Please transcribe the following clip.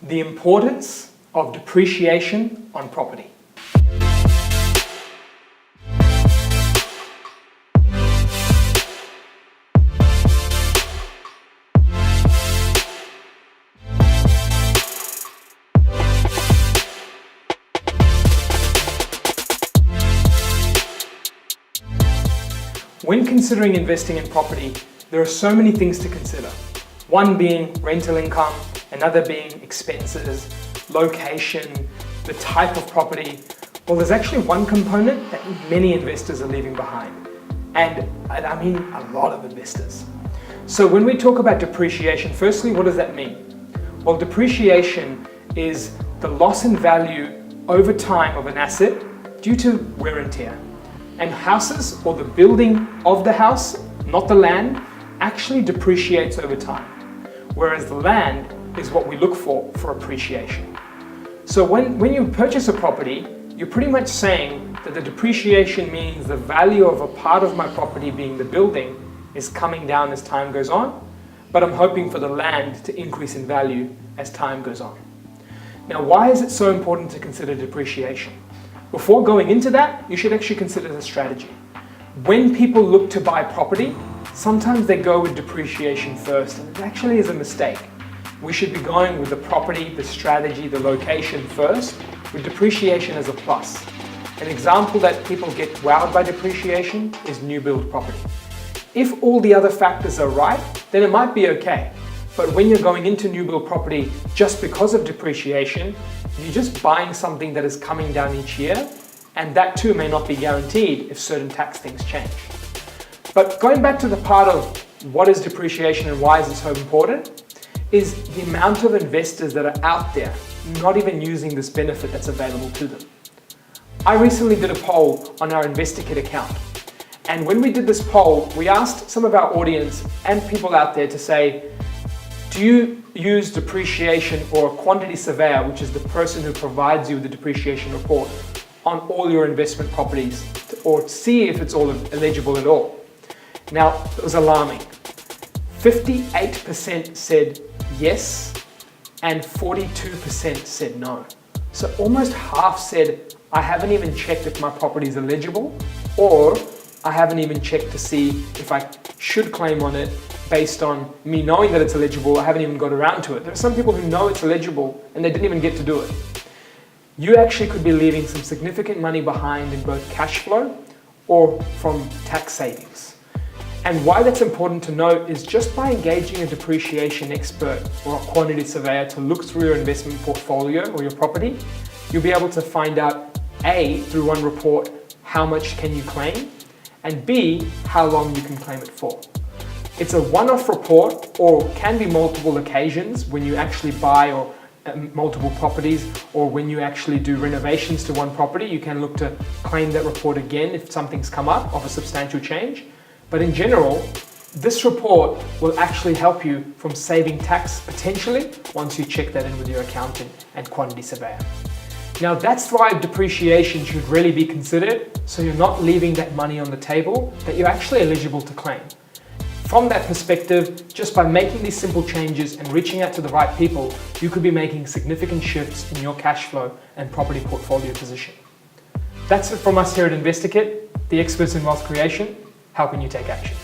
The importance of depreciation on property. When considering investing in property, there are so many things to consider. One being rental income, another being expenses, location, the type of property. Well, there's actually one component that many investors are leaving behind. And I mean a lot of investors. So when we talk about depreciation, firstly, what does that mean? Well, depreciation is the loss in value over time of an asset due to wear and tear. And houses, or the building of the house, not the land, actually depreciates over time. Whereas the land is what we look for appreciation. So when you purchase a property, you're pretty much saying that the depreciation means the value of a part of my property, being the building, is coming down as time goes on, but I'm hoping for the land to increase in value as time goes on. Now, why is it so important to consider depreciation? Before going into that, you should actually consider the strategy. When people look to buy property, sometimes they go with depreciation first, and it actually is a mistake. We should be going with the property, the strategy, the location first, with depreciation as a plus. An example that people get wowed by depreciation is new build property. If all the other factors are right, then it might be okay. But when you're going into new build property just because of depreciation, you're just buying something that is coming down each year, and that too may not be guaranteed if certain tax things change. But going back to the part of what is depreciation and why is it so important, is the amount of investors that are out there not even using this benefit that's available to them. I recently did a poll on our InvestorKit account. And when we did this poll, we asked some of our audience and people out there to say, do you use depreciation or a quantity surveyor, which is the person who provides you with the depreciation report on all your investment properties, or see if it's all eligible at all? Now, it was alarming. 58% said yes, and 42% said no. So almost half said, I haven't even checked if my property is eligible, or I haven't even checked to see if I should claim on it based on me knowing that it's eligible. I haven't even got around to it. There are some people who know it's eligible and they didn't even get to do it. You actually could be leaving some significant money behind in both cash flow or from tax savings. And why that's important to note is just by engaging a depreciation expert or a quantity surveyor to look through your investment portfolio or your property, you'll be able to find out A, through one report, how much can you claim, and B, how long you can claim it for. It's a one-off report, or can be multiple occasions when you actually buy or multiple properties, or when you actually do renovations to one property, you can look to claim that report again if something's come up of a substantial change. But in general, this report will actually help you from saving tax potentially once you check that in with your accountant and quantity surveyor. Now, that's why depreciation should really be considered, so you're not leaving that money on the table that you're actually eligible to claim. From that perspective, just by making these simple changes and reaching out to the right people, you could be making significant shifts in your cash flow and property portfolio position. That's it from us here at InvestorKit, the experts in wealth creation, helping you take action.